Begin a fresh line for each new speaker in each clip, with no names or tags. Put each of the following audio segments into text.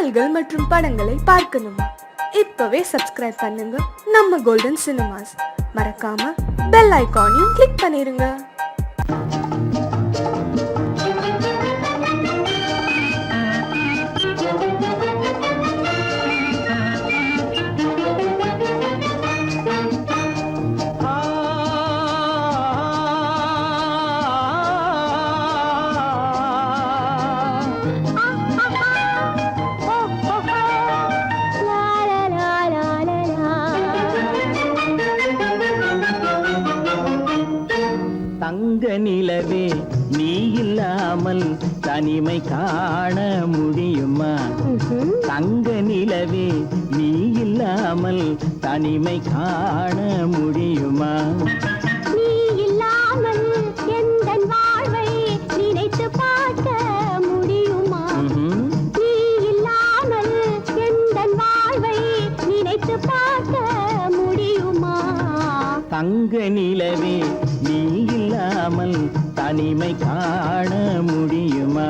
பாடல்கள் மற்றும் படங்களை பார்க்கணுமா? இப்பவே சப்ஸ்கிரைப் பண்ணுங்க நம்ம கோல்டன் சினிமாஸ். மறக்காம பெல் ஐகானையும் கிளிக் பண்ணிருங்க.
தங்க நிலவே நீ இல்லாமல் தனிமை காண முடியுமா? தங்க நிலவே நீ இல்லாமல் தனிமை காண முடியுமா?
நீ இல்லாமல் எந்தன் வாழ்வை நினைத்து பார்க்க முடியுமா? நீ இல்லாமல் எந்தன் வாழ்வை நினைத்து பார்க்க முடியுமா?
தங்க நிலவே நீ இல்லாமல் தனிமை காண முடியுமா?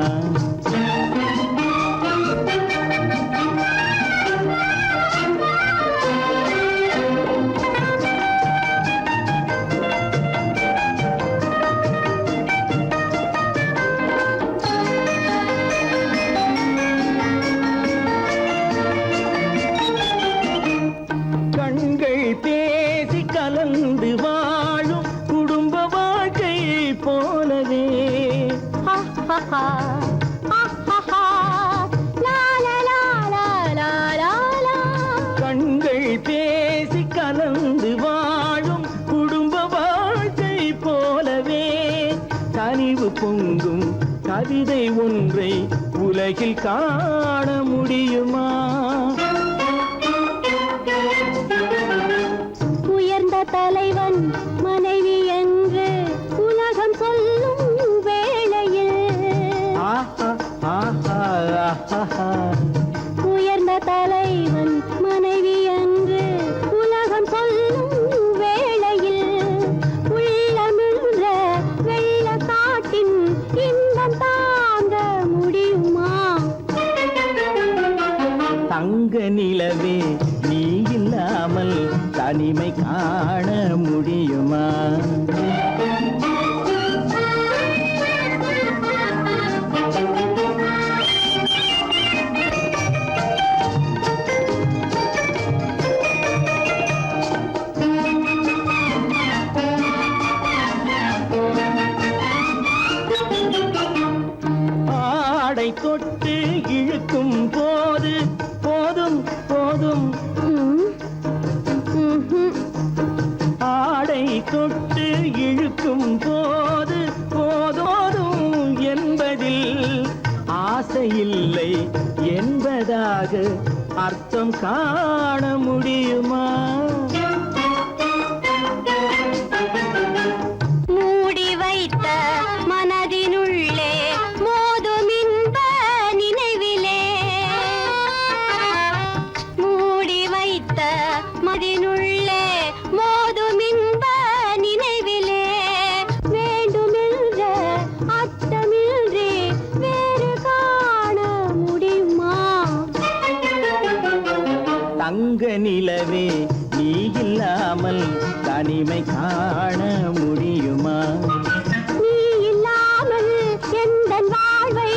கண்கள் பேசி கலந்து வாழும் குடும்ப வாழ்க்கை போலவே கண்கள் பேசி கலந்து வாழும் குடும்ப வாழ்க்கை போலவே கனிவு பொங்கும் கவிதை ஒன்றை உலகில் காண முடியுமா?
உயர்ந்த தலைவன் மனைவி என்று உலகம் சொல்லும் வேளையில் உயர்ந்த தலைவன் மனைவி என்று உலகம் சொல்லும் வேளையில் உள்ளமிழ்ற வெள்ள காட்டின் இன்பம் தாங்க முடியுமா?
தங்க நிலவே நீ இல்லாமல் தனிமை காண முடியுமா? ஆடை தொட்டு இழுக்கும் போது போதும் போதும் ஆடை தொட்டு இழுக்கும் போது போதோதும் என்பதில் ஆசையில்லை என்பதாக அர்த்தம் காண முடியுமா?
மூடி வைத்த மனதினுள்ளே மோதும் இன்ப நினைவிலே மூடி வைத்த மனதினுள்ளே மோதும் இன்ப நினைவிலே வேண்டுமென்ற அர்த்தமின்றி வேறு காண முடியுமா?
தங்க நிலவே நீ இல்லாமல் தனிமை காண முடியுமா?
நீ இல்லாமல் எந்தன் வாழ்வை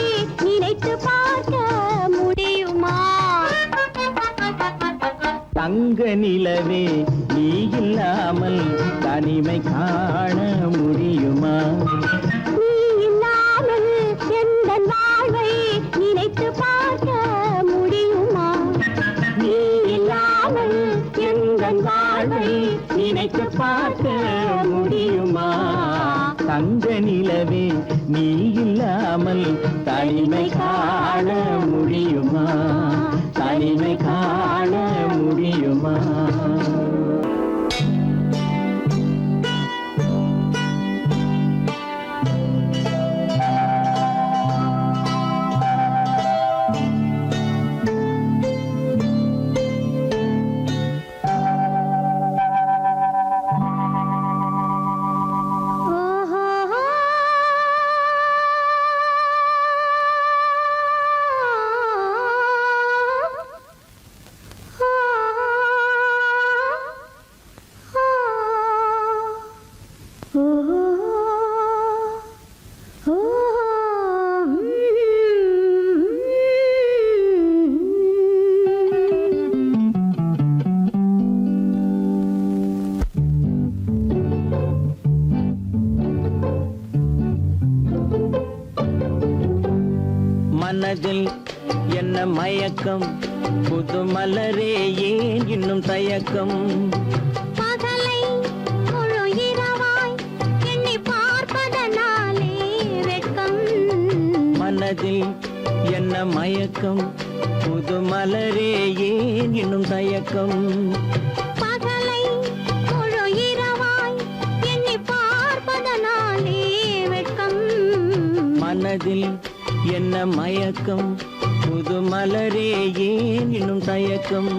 நினைத்து பார்க்க முடியுமா?
தங்க நிலவே நீ இல்லாமல் தனிமை காண முடியுமா?
நீ இல்லாமல் எந்தன் வாழ்வை நினைத்து பார்க்க முடியுமா?
நீ இல்லாமல் எந்தன் வாழ்வை நினைத்து பார்க்க முடியுமா? தங்க நிலவே நீ இல்லாமல் தனிமை காண முடியுமா? தனிமை காண முடியுமா?
ஓஹோ
மயக்கம் புது மலரே ஏன் இன்னும் தயக்கம்
பகலை முழு இரவாய் எண்ணி பார்ப்பதனாலே வெட்கம்
மனதில் என்ன மயக்கம் புது மலரே ஏன் இன்னும் தயக்கம்
பகலை முழு இரவாய் எண்ணி பார்ப்பதனாலே வெட்கம்
மனதில் என்ன மயக்கம் புது மலரே ஏன் இன்னும் தயக்கம்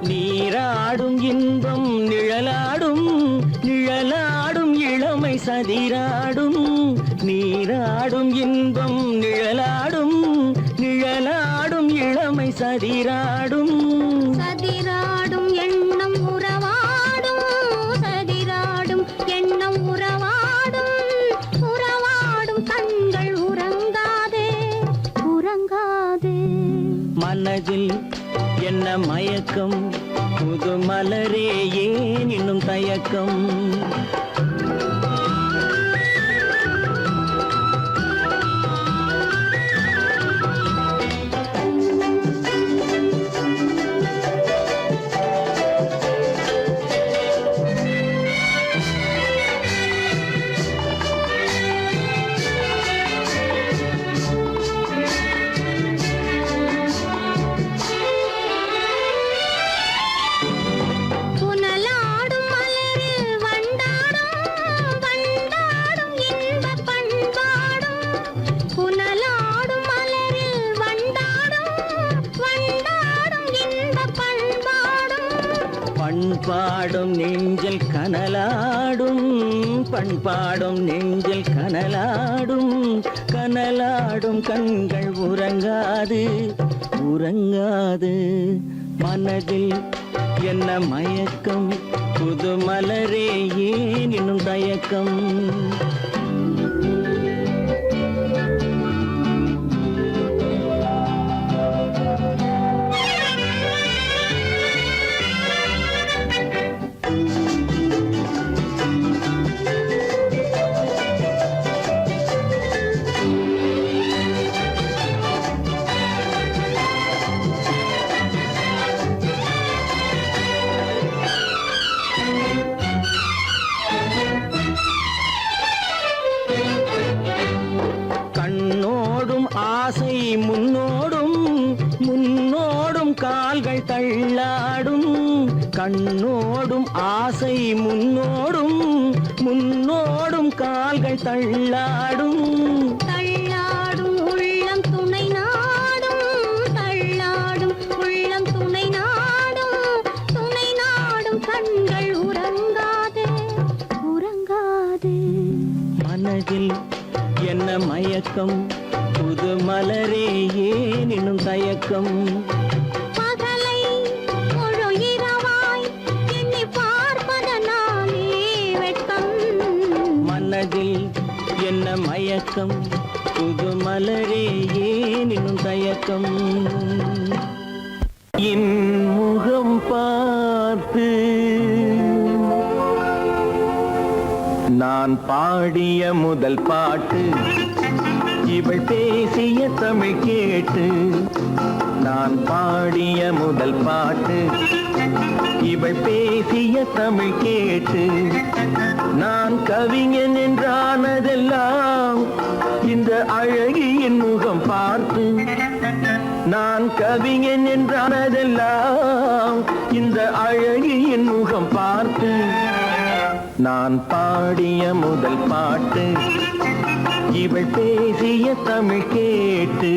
நீராடும் இன்பம் நிழலாடும் நிழலாடும் இளமை சதிராடும் நீராடும் இன்பம் நிழலாடும் நிழலாடும் இளமை சதிராடும்
சதிராடும் எண்ணம் உறவாடும் சதிராடும் எண்ணம் உறவாடும் உறவாடும் கண்கள் உறங்காதே உறங்காதே
மனதில் என்ன மயக்கம் புது மலரே ஏன் இன்னும் தயக்கம்
புனலாடும் மலரில் வண்டாடும் வண்டாடும் இன்பப் பண்பாடும் புனலாடும் மலரில் வண்டாடும் வண்டாடும் இன்பப் பண்பாடும்
பண்பாடும் நெஞ்சில் கனலாடும் பண்பாடும் நெஞ்சில் கனலாடும் கனலாடும் கண்கள் உறங்காது உறங்காது மனதில் என்ன மயக்கம் புது மலரே ஏன் இன்னும் தயக்கம் கண்ணோடும் ஆசை முன்னோடும் முன்னோடும் கால்கள் தள்ளாடும் கண்ணோடும் ஆசை முன்னோடும் முன்னோடும் கால்கள் தள்ளாடும்
தள்ளாடும் உள்ளம் துணை நாடும் தள்ளாடும் உள்ளம் துணை நாடும் கண்கள் உறங்காதே உறங்காதே
மனதில் என்ன மயக்கம் புது மலரே ஏன் இன்னும் தயக்கம்
பகலை முழு இரவாய் எண்ணி பார்ப்பதனாலே வெட்கம்
மனதில் என்ன மயக்கம் புது மலரே ஏன் இன்னும் தயக்கம் என் முகம் பார்த்து நான் பாடிய முதல் பாட்டு இவள் பேசிய தமிழ் கேட்டு நான் பாடிய முதல் பாட்டு இவள் பேசிய தமிழ் கேட்டு நான் கவிஞன் என்றானதெல்லாம் இந்த அழகியின் முகம் பார்த்து நான் கவிஞன் என்றானதெல்லாம் இந்த அழகியின் முகம் பார்த்து நான் பாடிய முதல் பாட்டு இவள் பேசிய தமிழ் கேட்டு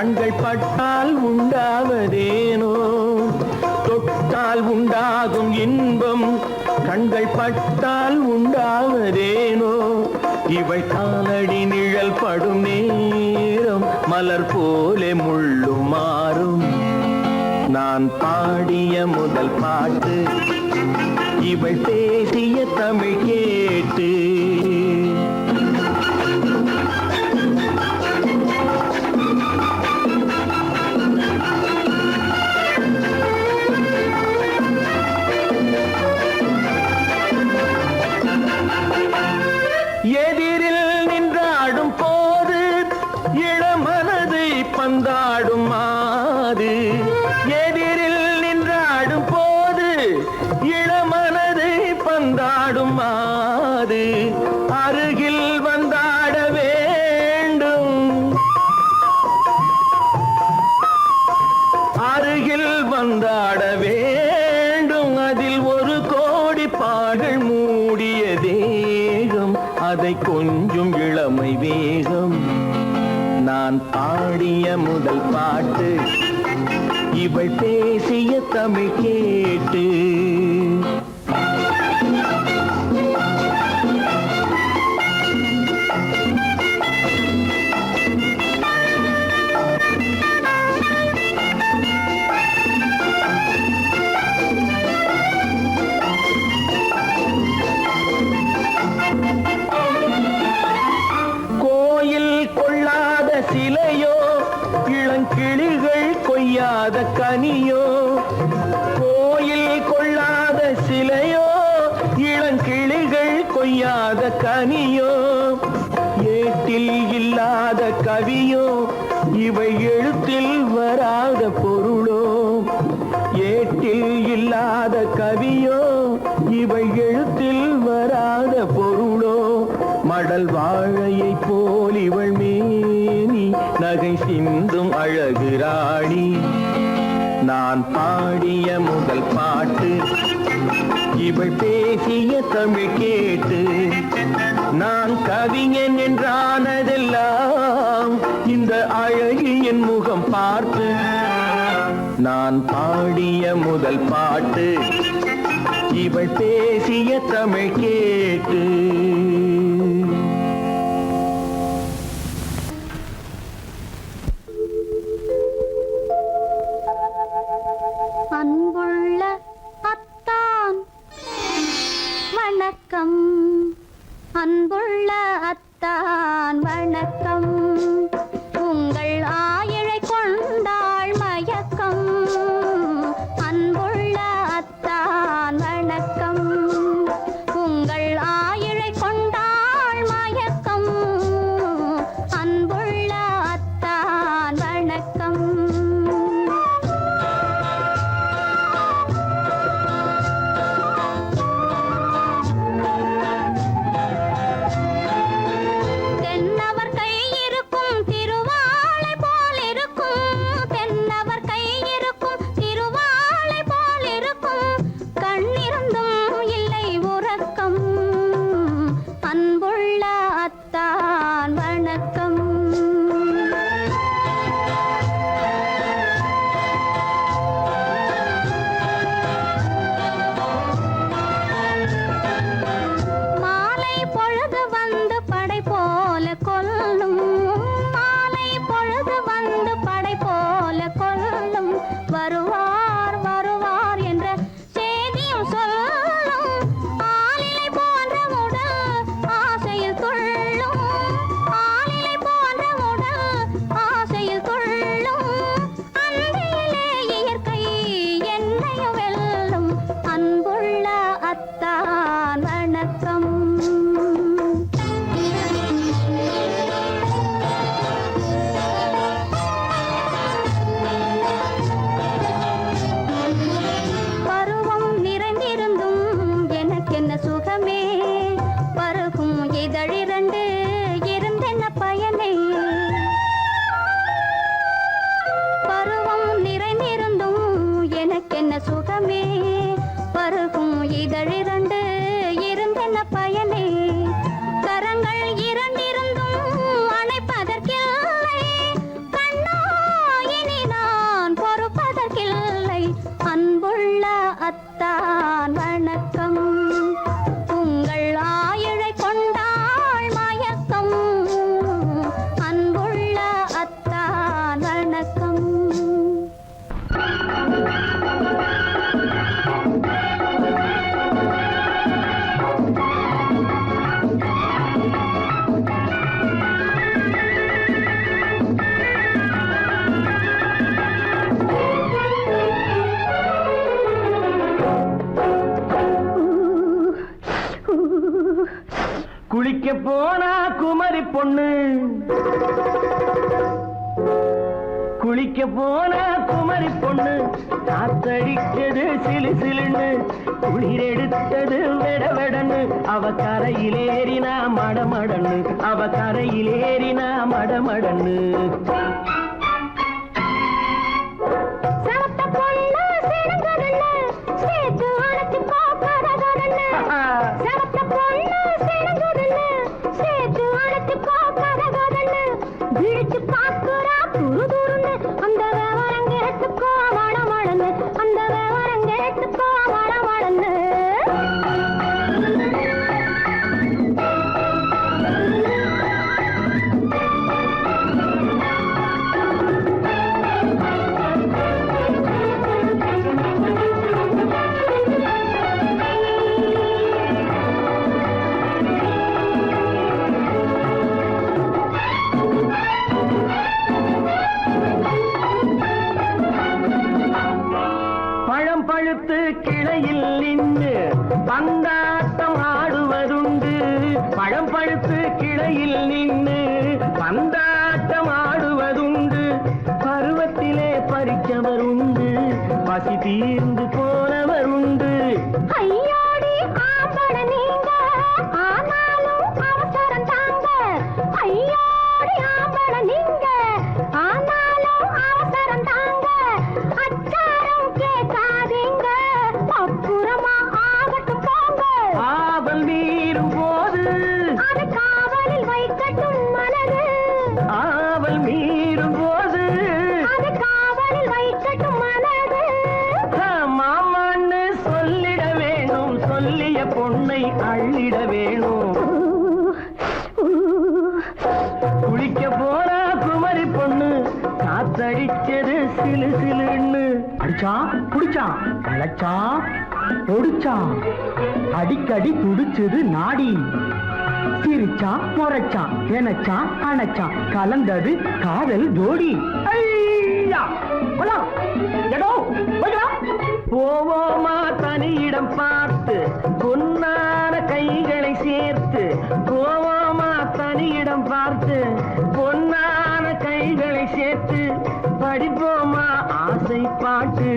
கண்கள் பட்டால் உண்டாவதேனோ தொட்டால் உண்டாகும் இன்பம் கண்கள் பட்டால் உண்டாவதேனோ இவள் காலடி நிழல் படும் நேரம் மலர் போலே முள்ளும் மாறும் நான் பாடிய முதல் பாட்டு இவள் பேசிய தமிழ் கேட்டு எதிரில் நின்றாடும் போது இளமனதை பந்தாடும் மாது எதிரில் நின்றாடும் போது இளமனதை பந்தாடும் மாது அருகில் வந்தாட வேண்டும் அருகில் வந்தாட வேண்டும் அதில் ஒரு கோடி பாடல் மூடிய தேகம் அதை கொஞ்சம் இளமை வேகம் நான் பாடிய முதல் பாட்டு இவள் பேசிய தமிழ் கேட்டு சிலையோ இளங்கிளிகள் கொய்யாத கனியோ கோயில் கொள்ளாத சிலையோ இளங்கிளிகள் கொய்யாத கனியோ ஏட்டில் இல்லாத கவியோ இவை எழுத்தில் வராத பொருளோ ஏட்டில் இல்லாத கவியோ இவை எழுத்தில் வராத பொருளோ மடல் வாழையை போல் இவள் மேனி நகை சிந்தும் அழகு ராணி நான் பாடிய முதல் பாட்டு இவள் பேசிய தமிழ் கேட்டு நான் கவிஞன் என்றானதெல்லாம் இந்த அழகியின் முகம் பார்த்து நான் பாடிய முதல் பாட்டு இவள் பேசிய தமிழ் கேட்டு
அன்புள்ள அத்தான் வணக்கம் அன்புள்ள அத்தான் வணக்கம் உங்கள் ஆயிழை கொண்டாள் மயக்கம் அன்புள்ள அத்தான் வணக்கம் உங்கள் ஆயிழை கொண்டாள் மயக்கம் அன்புள்ள அத்தான் வணக்கம்
போனா குமரி பொண்ணு குளிக்க போனா குமரி பொண்ணு காத்தடிச்சது சிலு சிலுன்னு குளிர் எடுத்தது வெடவெடன்னு அவ கரையிலேறினா மடமடன்னு அவ கரையிலேறினா மடமடன்னு பழுத்து கிளையில் நின்று பந்தாட்டம் ஆடுவதுண்டு பழம் பழுத்து கிளையில் நின்று பந்தாட்டம் ஆடுவதுண்டு பருவத்திலே பறிச்சவருண்டு பசி தீர்ந்து போனவருண்டு
ஐயோடி ஆம்பட நீங்க ஆனாலும் அவசரம் தாங்க ஐயோடி ஆம்பட நீங்க ஆனாலும் அவசரம் தாங்க அச்சாரம் கேட்காதீங்க அப்புறமா ஆகட்டும் போங்க
ஆவல் மீறும் போது
அது காவலில் வைக்கட்டும் மனது
ஆவல் மீறும் போது
அது காவலில் வைக்கட்டும் மனது
மாமான்னு சொல்லிட வேணும் சொல்லிய பொண்ணை அள்ளிட வேணும் குளிக்க போனா குமரி பொண்ணு காத்தடிச்சது சிலு சிலுன்னு அடிச்சான் குடிச்சான் அழைச்சான் ஒடிச்சான் அடிக்கடி துடிச்சது நாடி சிரிச்சான் முறைச்சான் எனச்சான் அணைச்சான் கலந்தது காதல் ஜோடி போவோமா தனியிடம் பார்த்து பொன்னான கைகளை சேர்த்து போவோமா தனியிடம் பார்த்து பொன்னான கைகளை சேர்த்து படிப்போமா ஆசை பாட்டு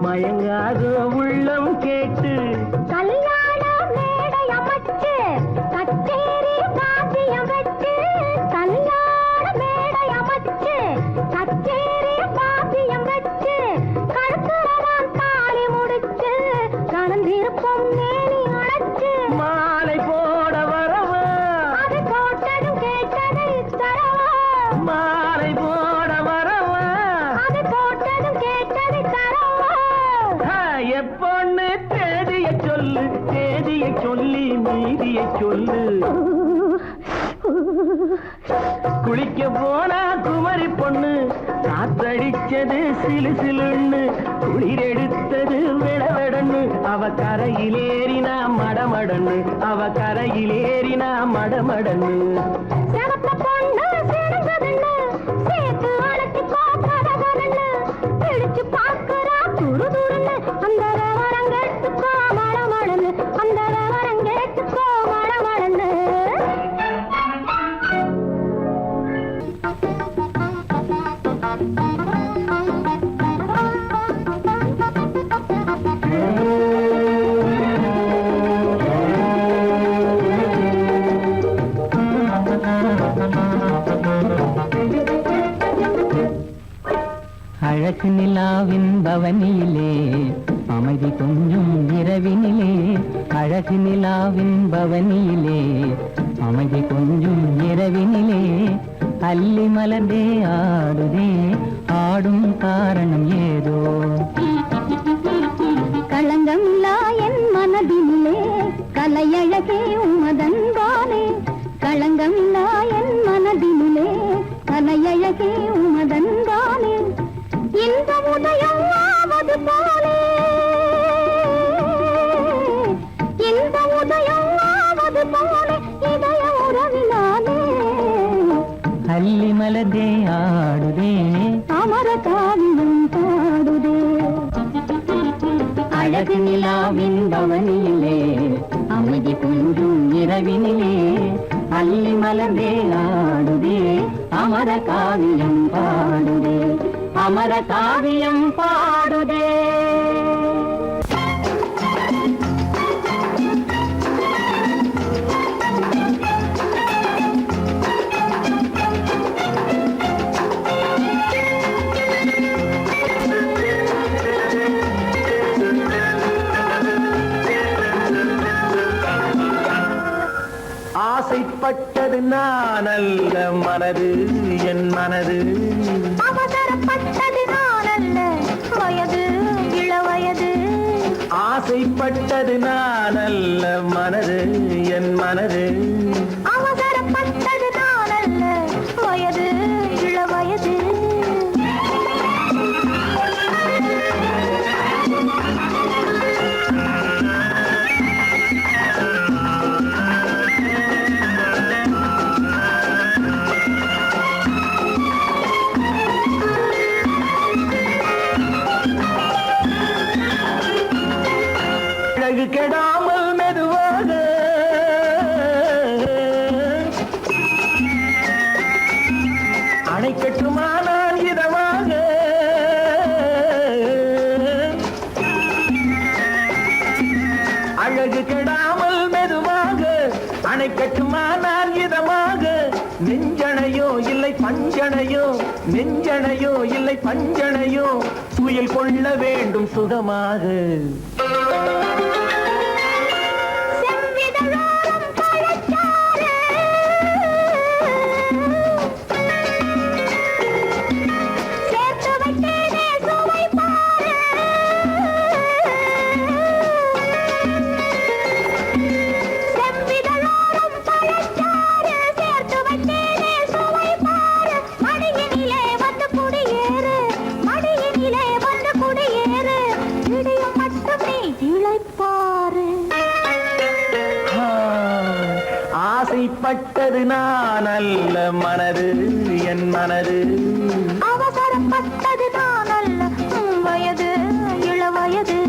மயங்காத உள்ளம் கேட்டு
கல்யாண மேடை அமைச்சு கச்சேரி வாத்தியம் வச்சு கல்யாண மேடை அமைச்சு கச்சேரி வாத்தியம் வச்சு கருத்துறவான் தாலி முடிச்சு கலந்திருப்போம் மேனி அழைச்சு
மாலை போட வரவா
அது போட்டதும் கேட்டதை தரவா
மாலை போட வரவா
அது போட்டதும் கேட்டதை தரவா
எப்பொண்ணு தேதிய சொல்லு தேதிய சொல்லி மீதிய சொல்லு குளிக்க போனா குமரி பொண்ணு காத்தடிச்சது சிலு சிலுன்னு குளிர் எடுத்தது வெடவெடன்னு அவ கரையிலேறினா மடமடன்னு அவ கரையிலேறினா மடமடன்னு
சிவத்த பொண்ணு சிறந்ததுன்னு சேர்த்து அழைச்சி பார்க்கறதுன்னு பிடிச்சு பார்க்கறா துரு துருன்னு அந்த விவரம் கேட்டுக்கோ மடமடன்னு அந்த விவரம் கேட்டுக்கோ மடமடன்னு
அழகு நிலாவின் பவனியிலே அமைதி கொஞ்சம் இரவினிலே அழகு நிலாவின் பவனியிலே அமைதி கொஞ்சம் இரவினிலே அல்லி மலர்ந்தே ஆடுதே ஆடும் காரணம் ஏதோ
களங்கமில்லா என் மனதினிலே கலையழகே உமதன்பாலே களங்கமில்லா என் மனதினிலே கலையழகே உமதன்பாலே இந்த உதயம் ஆவது போலே இந்த உதயம் ஆவது போலே இதய உறவினாலே
அல்லி மலர்ந்தே ஆடுதே
அமர காவியம் பாடுதே
அழகு நிலாவின் பவனியிலே அமைதி கொஞ்சம் இரவினிலே அல்லி மலர்ந்தே ஆடுதே அமர காவியம் பாடுதே அமர காவியம் பாடுதே.
ஆசைப்பட்டது நான் அல்ல மனது என் மனது,
அவசரப்பட்டது நான் அல்ல வயது இளவயது.
ஆசைப்பட்டது நான் அல்ல மனது என் மனது,
அவசரப்பட்டது நான் அல்ல வயது இளவயது.
அழகு கெடாமல் மெதுவாக அணை கட்டுமா நான் இதமாக, அழகு கெடாமல் மெதுவாக அணை கட்டுமா நான் இதமாக. நெஞ்சணையோ இல்லை பஞ்சணையோ, நெஞ்சணையோ இல்லை பஞ்சணையோ, துயில் கொள்ள வேண்டும் சுகமாக.
செவ்விதழோரம் பழச்சாறு, சேர்த்து வைத்தேனே சுவை பாரு. செவ்விதழோரம் பழச்சாறு, சேர்த்து வைத்தேனே சுவை பாரு. மடியினிலே வந்து குடியேறு, மடியினிலே வந்து குடியேறு. இடையும் மட்டும் நீ இளைப்பாரு.
ஆசைப்பட்டது நான் அல்ல மனது என் மனது,
அவசரப்பட்டது நான் அல்ல வயது இளவயது.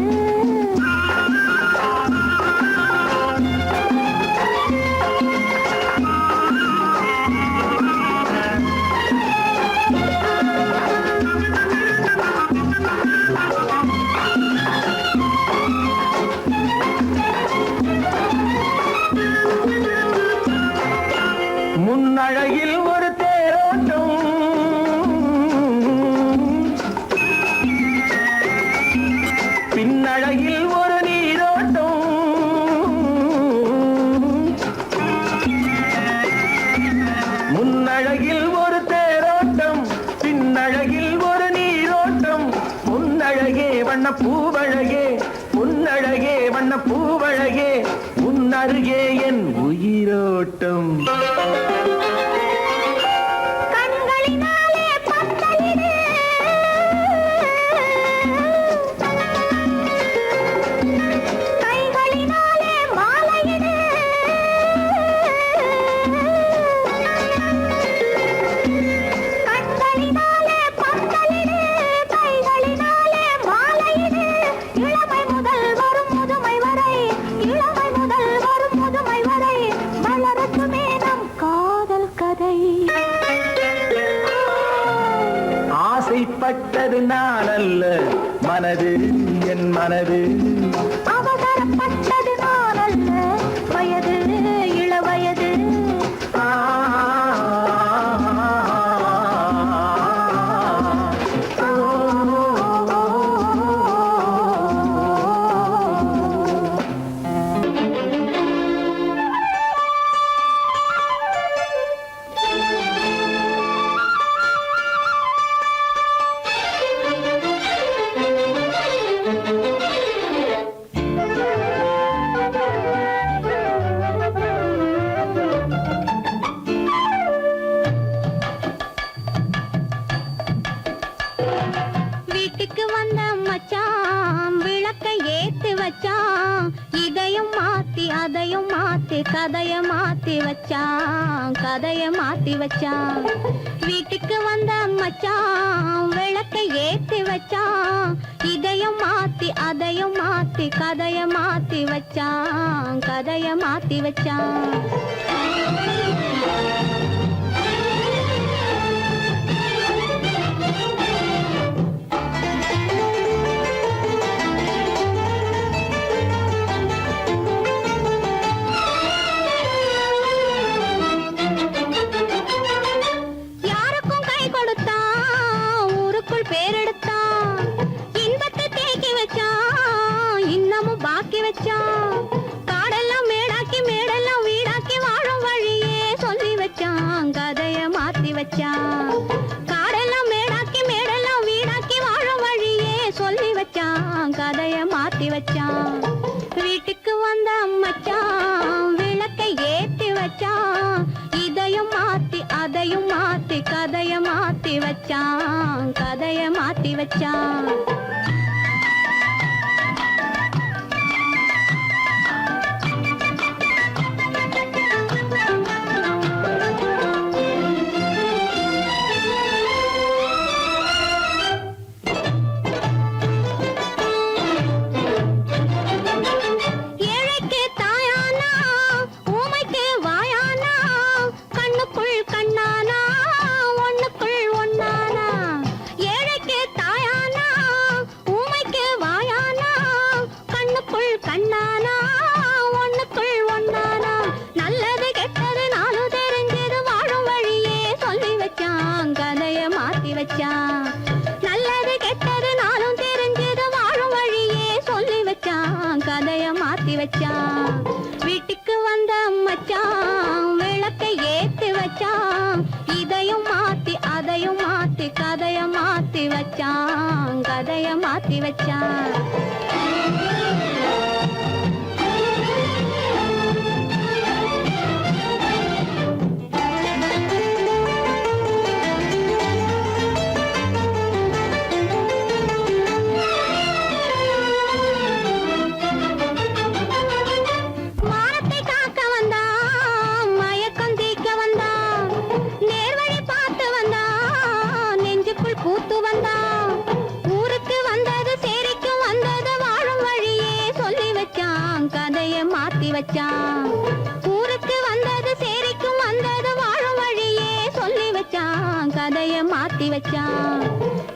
முன்னழகில் ஒரு தேரோட்டம், பின்னழகில் ஒரு நீரோட்டம், முன்னழகில் ஒரு தேரோட்டம், பின்னழகில் ஒரு நீரோட்டம். முன்னழகே வண்ண பூவழகே, முன்னழகே வண்ண பூவழகே, முன்னருகே என் உயிரோட்டம்.
கண்களினாலே பத்தலிடு, கைகளினாலே மாலையிடு. கண்களினாலே பத்தலிடு, கைகளினாலே மாலையிடு. இளமை முதல் வரும் முதுமை வரை, இளமை முதல் வரும் முதுமை வரை, வளரட்டுமே நம் காதல் கதை.
ஆசைப்பட்டது நான் அல்ல மனது என் மனது,
அவசரப்பட்டது நான் அல்ல வயது இளவயது.
ஆ,
கதைய மாத்தி வச்சான், கதைய மாத்தி வச்சான். வீட்டுக்கு வந்த மச்சான் விளக்கை ஏத்தி வச்சான். இதையும் மாத்தி அதையும் மாத்தி கதைய மாத்தி வச்சான், கதைய மாத்தி வச்சான். யாருக்கும் கை கொடுத்தான், ஊருக்குள் பேரெடுத்தான். இன்பத்தை தேக்கி வச்சான், இன்னமும் பாக்கி வச்சான். காடெல்லாம் மேடாக்கி மேடெல்லாம் வீடாக்கி வாழும் வழியே சொல்லி வச்சான், கதைய மாத்தி வச்சான். காடெல்லாம் மேடாக்கி மேடெல்லாம் வீடாக்கி வாழும் வழியே சொல்லி வச்சான், கதைய மாத்தி வச்சான். வீட்டுக்கு வந்த மச்சான் விளக்கை ஏத்தி வச்சான். இதையும் மாத்தி அதையும் மாத்தி கதைய மாத்தி வச்சான், கதைய மாத்தி வச்சான். ஏழைக்கு தாயானா, ஊமைக்கு வாயானா, கண்ணுக்குள் கண்ணானா, ஒண்ணுக்குள் ஒண்ணானா. ஏழைக்கு தாயானா, ஊமைக்கு வாயானா, கண்ணுக்குள் கண்ணானா, ஒண்ணுக்குள் ஒண்ணானா. நல்லது கெட்டது நாலு தெரிஞ்சது வாழும் வழியே சொல்லி வச்சான், கதைய மாத்தி வச்சான். நல்லது கெட்டது நாளும் தெரிஞ்சது வாழும் வழியே சொல்லி வச்சான், கதைய மாத்தி வச்சான். வீட்டுக்கு வந்த மச்சான் விளக்கை ஏத்தி வச்சான். இதையும் மாத்தி அதையும் மாத்தி கதைய மாத்தி வச்சான், கதைய மாத்தி வச்சான். மானத்தை காக்க வந்தான், மயக்கம் தீக்க வந்தான். நேர்வழி பார்த்து வந்தான், நெஞ்சுக்குள் பூத்து வந்தான். ஊருக்கு வந்தது சேரிக்கு வந்தது வாழும் வழியே சொல்லி வச்சான், கதைய மாத்தி வச்சான். ஊருக்கு வந்தது சேரிக்கும் வந்தது வாழும் வழியே சொல்லி வச்சான், கதைய மாத்தி வச்சான்.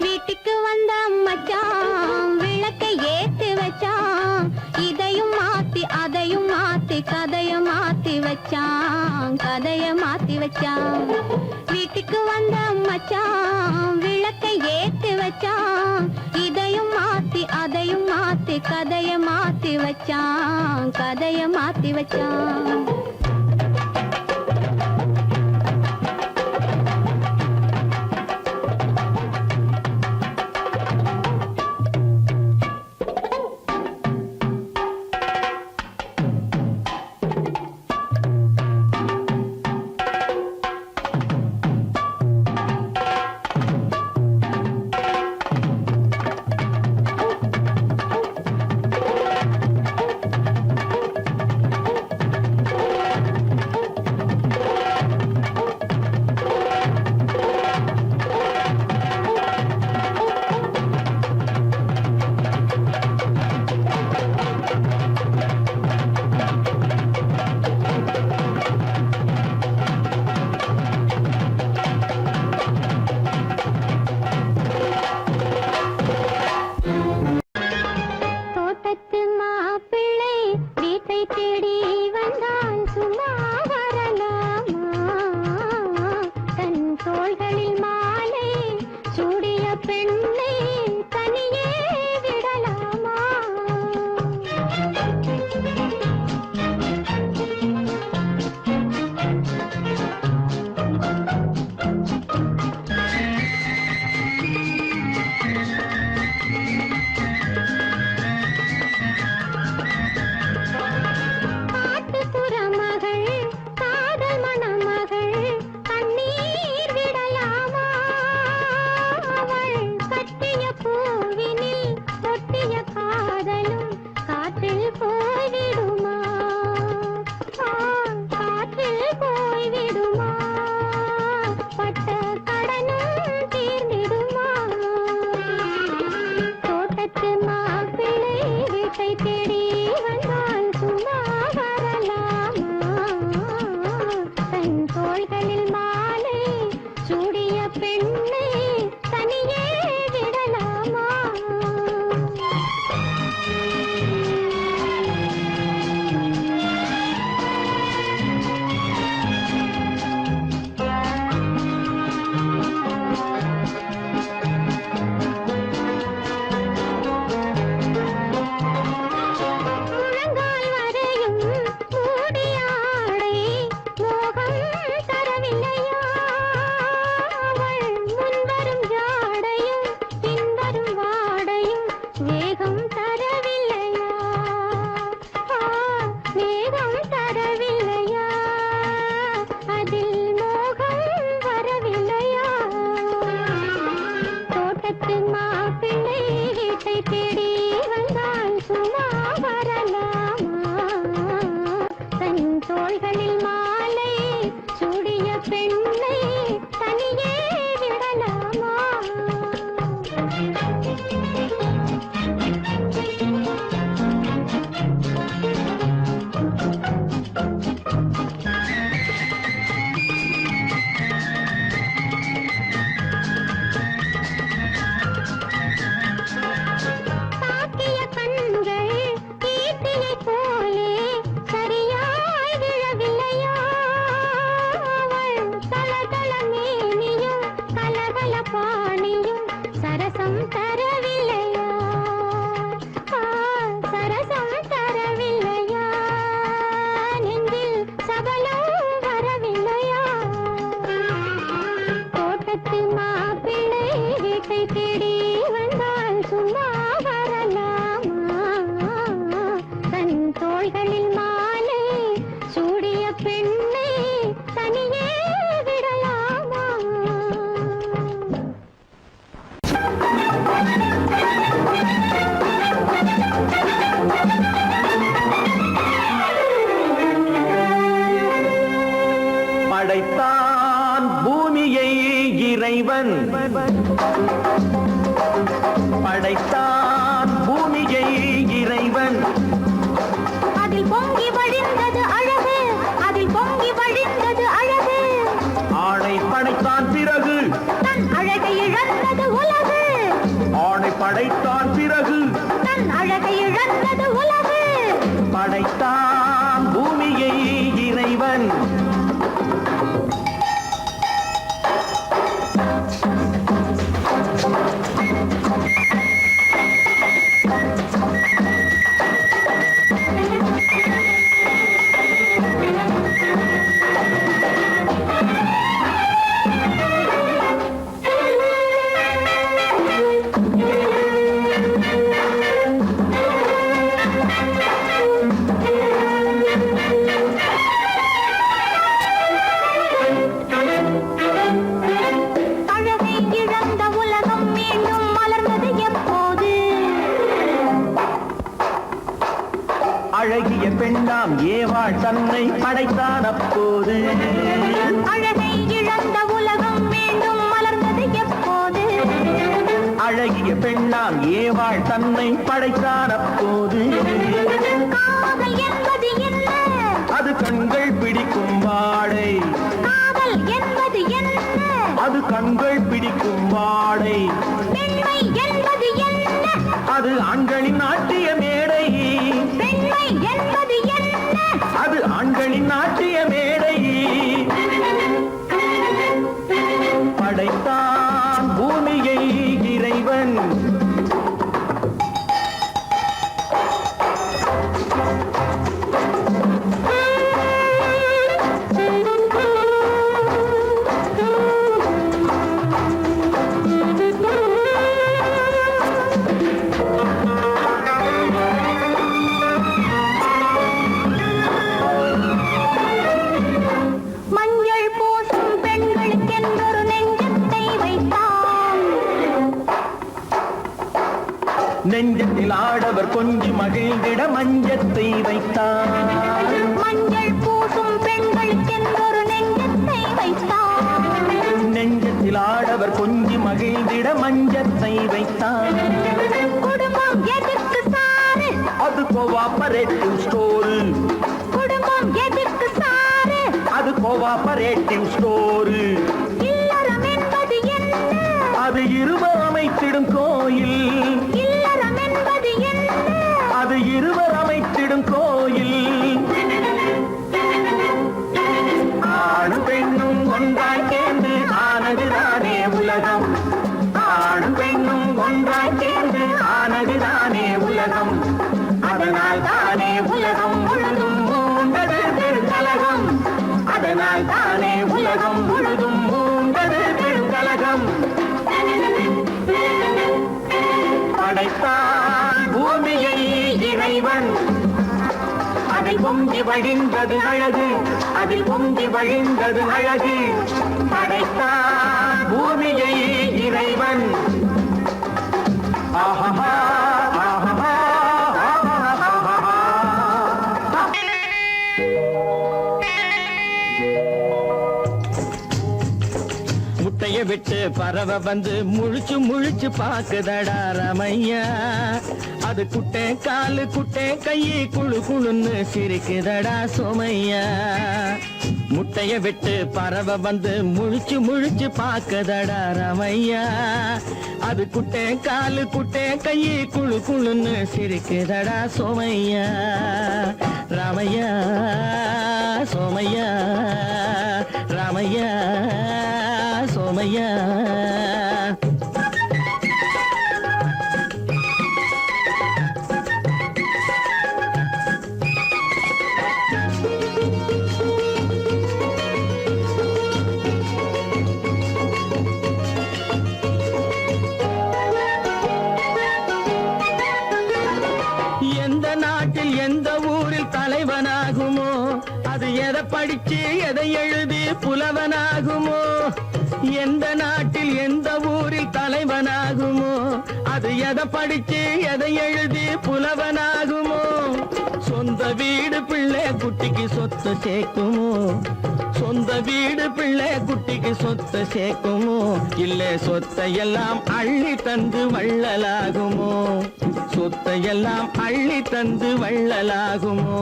வீட்டுக்கு வந்த மச்சான் விளக்கை ஏத்தி வச்சான். இதையும் மாத்தி அதையும் மாத்தி கதைய மாத்தி வச்சான், கதைய மாத்தி வச்சான். வீட்டுக்கு வந்த மச்சான் விளக்கை ஏத்தி வச்சான். இதையும் மாத்தி அதையும் மாத்தி கதைய மாத்தி வச்சான், கதைய மாத்தி வச்சான். தோள்களில் மாலை சூடிய பெண்ணை தனியே விடலாமா? முழங்கால் வரையும் மூடிய ஆடை மோகம் தரவில்லையா? அவள் முன்வரும் ஜாடையும் பின்வரும் வாடையும் வேகம் தரவில்லையா? வேகம் தரவில்லையா? அதில் மோகம் வரவில்லையா? தோட்டத்து மாப்பிள்ளை வீட்டை தேடி வந்தால் சும்மா வரலாமா? தன் தோள்களில் மாலை சூடிய பெண்ணை தனியே விடலாமா? தாக்கிய கண்கள் ஈட்டியை போலே சரியாய் விழவில்லையா? அவள் தளதள மேனியும் கலகல பாணியும் சரசம் தரவில்லையா? சரசம் தரவில்லையா? நெஞ்சில் சபலம் வரவில்லையா? தோட்டத்து மாப்பிள்ளை வீட்டை தேடி வந்தால் சும்மா வரலாமா? தன் தோள்களில் மாலை சூடிய பெண்ணை தனியே விடலாமா?
படைத்தான் பூமியை இறைவன், படைத்தான் பூமியை இறைவன்.
அதில் பொங்கி வழிந்தது அழகு, அதில் பொங்கி வழிந்தது அழகு.
ஆணை படைத்தான் பிறகு
தன் அழகை இழந்தது உலகு,
ஆணை படைத்தான் பிறகு
தன் அழகை இழந்தது உலகு.
படைத்தான் பூமியை இறைவன்.
அழகை இழந்த உலகம் மீண்டும் மலர்ந்தது எப்போது?
அழகிய பெண்ணாம் ஏவாள் தன்னை படைத்தான் அப்போது.
அழகை இழந்த உலகம் மீண்டும் மலர்ந்தது எப்போது?
அழகிய பெண்ணாம் ஏவாள் தன்னை படைத்தான் அப்போது.
காதல் என்பது என்ன?
அது கண்கள் பிடிக்கும் வாடை,
காதல் என்பது என்ன?
அது கண்கள் பிடிக்கும் வாடை.
பெண்மை என்பது என்ன?
அது ஆண்களின் நாட்டிய மேடை,
பெண்மை என்பது என்ன?
அது ஆண்களின் நாட்டிய மேடை. படைத்தான் பூமியை இறைவன்.
மஞ்சள் பூசும் பெண்களுக்கென்றொரு நெஞ்சத்தை வைத்தான்.
நெஞ்சத்தில் ஆடவர் கொஞ்சி மகிழ்ந்திட மஞ்சத்தை வைத்தார்.
மஞ்சள் பூசும் பெண்களுக்கென்றொரு நெஞ்சத்தை வைத்தான்.
நெஞ்சத்தில் ஆடவர் கொஞ்சி மகிழ்ந்திட மஞ்சத்தை வைத்தார்.
குடும்பம் எதற்கு சாரு?
அது கோஆபரேட்டிவ் ஸ்டோர்.
குடும்பம் எதற்கு சாரு?
அது அது கோஆபரேட்டிவ் ஸ்டோரு.
இல்லறம் என்பது என்ன?
அது இருவர் அமைத்திடும் கோயில்.
இல்லறம் என்பது என்ன?
அது இருவர் அமைத்திடும் கோயில். ஆணும் பெண்ணும் ஒன்றாய் சேர்ந்து ஆனதுதானே உலகம். ஆணும் பெண்ணும் ஒன்றாய் சேர்ந்து ஆனதுதானே உலகம். அதனால் தானே உலகம் முழுதும் மூண்டது பெருங்கலகம். அதனால் தானே உலகம் முழுதும் மூண்டது பெருங்கலகம். படைத்தான் பூமியை இறைவன். அதில் பொங்கி வழிந்தது அழகு. அதில் பொங்கி வழிந்தது அழகு. படைத்தான் பூமியை இறைவன். ஆஹா ஆஹா. முட்டைய விட்டு பறவை வந்து முழிச்சு முழிச்சு பாக்குதடா ரமையா. அது குட்டே காலு குட்டே கையை குழு குழுன்னு சிரிக்குதடா சோமையா. முட்டைய விட்டு பறவை வந்து முழிச்சு முழிச்சு பாக்குதடா ரமையா. அது குட்டே காலு குட்டே கையை குழு குழுன்னு சிரிக்குதடா சோமையா. ராமையா சோமையா ராமையா சோமையா. எந்த நாட்டில் எந்த ஊரில் தலைவனாகுமோ அது எதை படிச்சு எதை எழுதி புலவனாகுமோ. எந்த நாட்டில் எந்த ஊரில் தலைவனாகுமோ அது எதை படிச்சு எதை எழுதி புலவனாகுமோ. சொந்த வீடு பிள்ளை குட்டிக்கு சொத்து சேர்க்குமோ. சொந்த வீடு பிள்ளை குட்டிக்கு சொத்து சேர்க்குமோ. இல்ல சொத்தை எல்லாம் அள்ளி தந்து வள்ளலாகுமோ. சொத்தை எல்லாம் அள்ளி தந்து வள்ளலாகுமோ.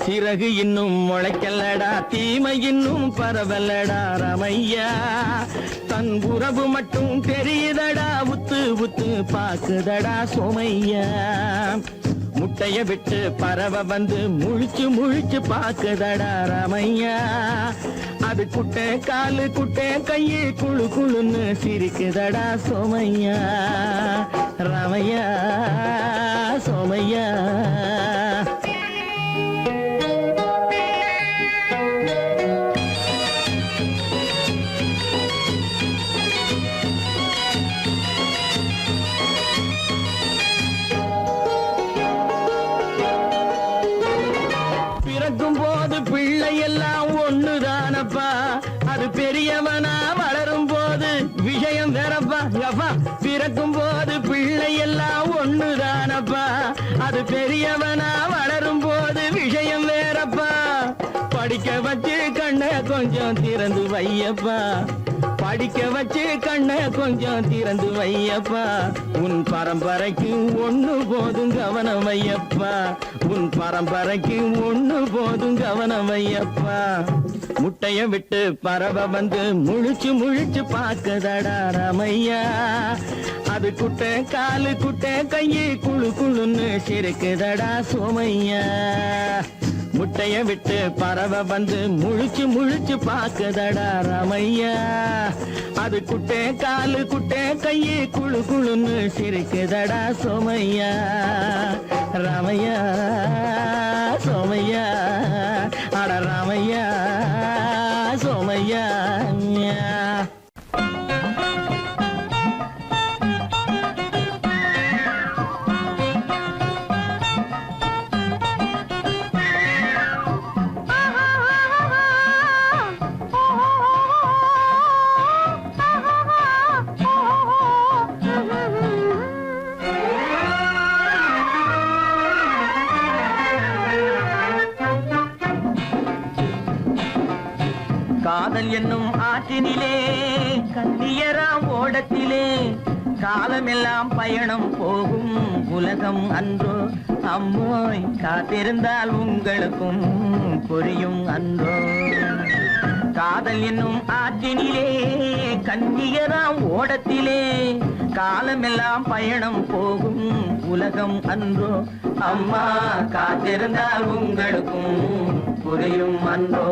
சிறகு இன்னும் முளைக்கல்லடா தீமை இன்னும் பரவலடா ரமையா. தன் உறவு மட்டும் தெரியுதடா உத்து உத்து பாக்குதடா சோமையா. முட்டைய விட்டு பறவை வந்து முழிச்சு முழிச்சு பாக்குதடா ரமையா. அது குட்டை காலு குட்டை கையை குழு குழுன்னு சிரிக்குதடா சோமையா. ரமையா சோமையா. பிறக்கும் போது பிள்ளை எல்லாம் ஒண்ணுதானப்பா. அது பெரியவனா வளரும் போது விஷயம் வேறப்பா. அப்பா பிறக்கும் போது பிள்ளை எல்லாம் ஒண்ணுதானப்பா. அது பெரியவனா வளரும் போது விஷயம் வேறப்பா. படிக்க வச்சு கண்ணை கொஞ்சம் திறந்து வையப்பா. படிக்க வச்சு கண்ணை கொஞ்சம் திறந்து வையப்பா. உன் பரம்பரைக்கு ஒண்ணு போதும் கவனம் வையப்பா. உன் பரம்பரைக்கு ஒண்ணு போதும் கவனம் வையப்பா. முட்டைய விட்டு பறவை வந்து முழிச்சு முழிச்சு பாக்குதடா ரமையா. அது குட்டை காலு குட்டை கையை குழு குழுன்னு சிரிக்குதடா சோமையா. முட்டைய விட்டு பறவை வந்து முழிச்சு முழிச்சு பாக்குதடா ரமையா. அது குட்டை காலு குட்டை கையை குழு குழுன்னு சிரிக்குதடா சோமையா. ரமையா சோமையா. அட ரமையா சோமையா. காதல் என்னும் ஆற்றினிலே கண்ணியராம் ஓடத்திலே காலமெல்லாம் பயணம் போகும் உலகம் அன்றோ. அம்மோய் காத்திருந்தால் உங்களுக்கும் புரியும் அன்றோ. காதல் என்னும் ஆற்றினிலே கண்ணியராம் ஓடத்திலே காலமெல்லாம் பயணம் போகும் உலகம் அன்றோ அம்மா காத்திருந்தால் உங்களுக்கும் புரியும் அன்றோ.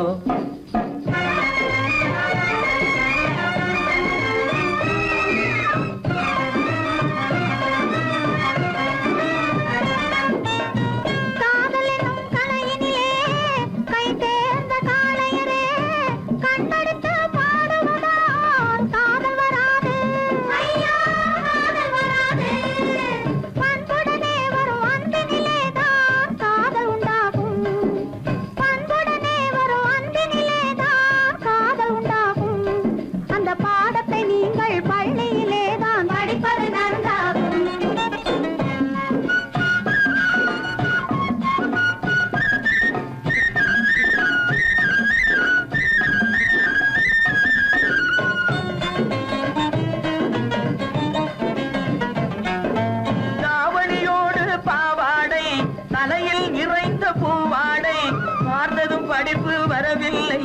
படிப்பு வரவில்லை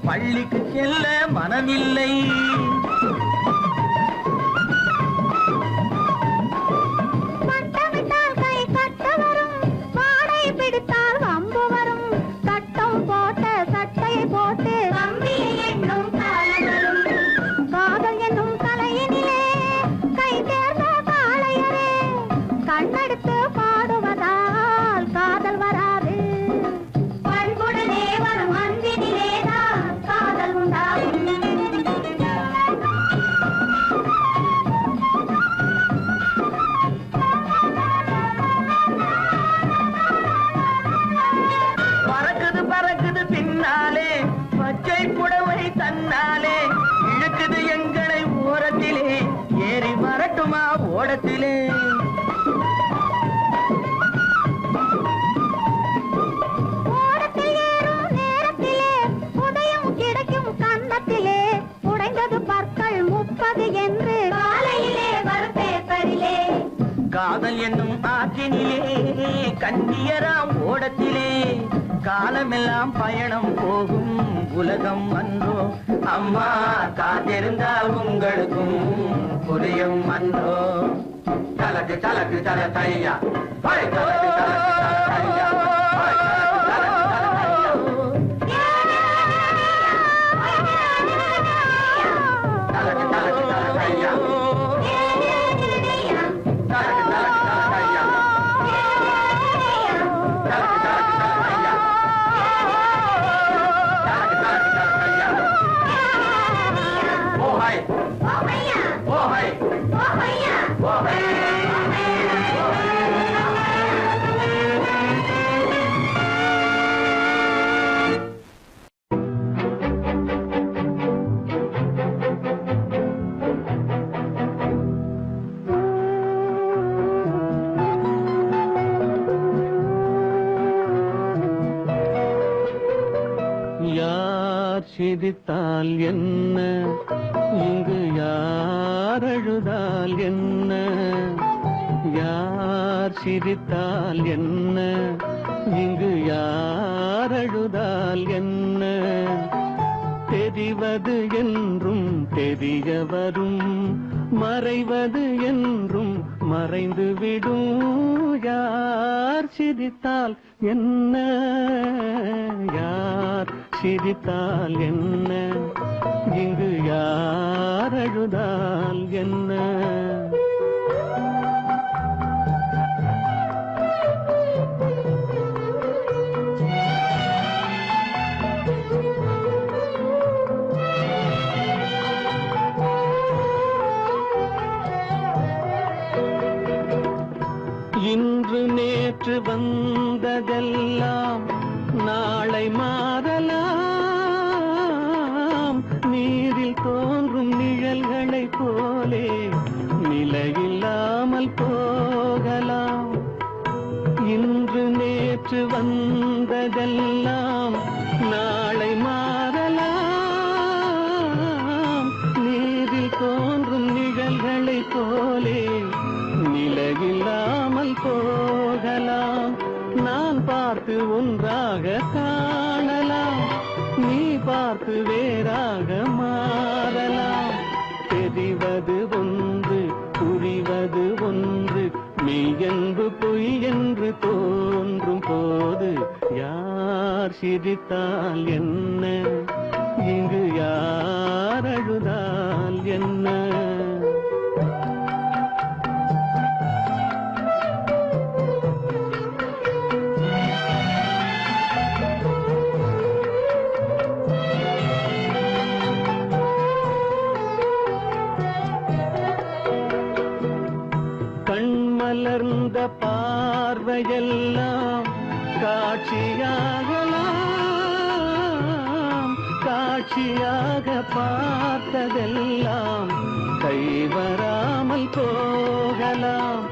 பள்ளிக்கு செல்ல மனமில்லை.
பட்டமிட்டால் கை கட்ட வரும், வாடை பிடித்தால் வம்பு வரும், சட்டம் போட்ட சட்டையை போட்டு கம்பியை எண்ணும் காலம் வரும். காதல் என்னும் கலையினிலே கை தேர்ந்த காளையரே, கண்ணெடுத்து பாடுவதால் காதல் வராது. பண்புடனே வரும் அன்பினிலேதான் காதல் உண்டாகும்.
பறக்குது பறக்குது பின்னாலே பச்சை புடவை தன்னாலே இழுக்குது எங்களை ஓரத்திலே ஏறி வரட்டுமா ஓடத்திலே.
ஓடத்தில் ஏறும் நேரத்திலே உதயம் கிடைக்கும் கன்னத்திலே உடைந்தது பற்கள் 30 என்று காலையிலே வரும் பேப்பரிலே.
காதல் என்னும் ஆற்றினிலே கண்ணியராம் ஓடத்திலே காலமெல்லாம் பயணம் போகும் உலகம் அன்றோ அம்மா காத்திருந்தால் உங்களுக்கும் புரியும் அன்றோ. சலக்கு சலக்கு சல தையா சலக்கு சலக்கு சல தையா சிரித்தால் என்ன இங்கு யார் அழுதால் என்ன, யார் சிரித்தால் என்ன இங்கு யார் அழுதால் என்ன, தெரிவது என்றும் தெரிய வரும் மறைவது என்றும் மறைந்து விடும், யார் சிரித்தால் என்ன யார் சிரித்தால் என்ன இங்கு யார் அழுதால் என்ன. இன்று நேற்று வந்ததெல்லாம் நாளை மாறலாம், நீரில் தோன்றும் நிழல்களை போலே நிலையில்லாமல் போகலாம். இன்று நேற்று வந்ததெல்லாம் நாளை மாறலாம், நீரில் தோன்றும் நிழல்களை போலே நிலையில்லாமல் போகலாம். நான் பார்த்து ஒன்றாக காணலாம், நீ பார்த்து வேறா சிரித்தால் என்ன, இங்கு யார் அழுதால் என்ன? கண்மலர்ந்த பார்வையெல்லாம் காட்சியாகலாம், காட்சியாக பார்த்ததெல்லாம் கைவராமல் போகலாம்.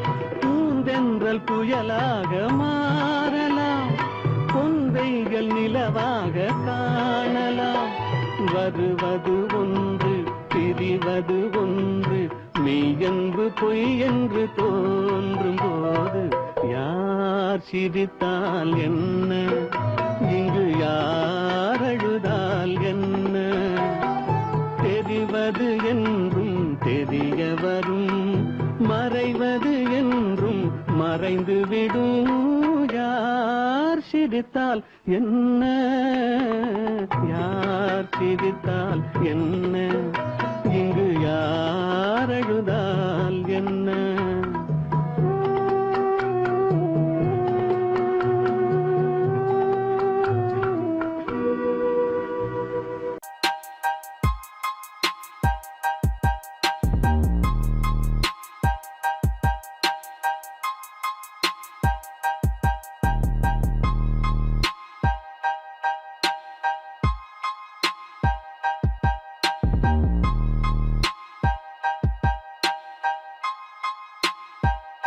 பூந்தென்றல் புயலாக மாறலாம், பொந்தைகள் நிலவாக காணலாம். வருவது ஒன்று பிரிவது ஒன்று, மெய்யென்று பொய் என்று தோன்றும் போது யார் சிரித்தால் என்ன, இங்கு யார் அழுதால் என்ன? தெரிவது என்றும் தெரிய வரும், மறைவது என்றும் மறைந்து விடும். யார் சிரித்தால் என்ன, யார் சிரித்தால் என்ன?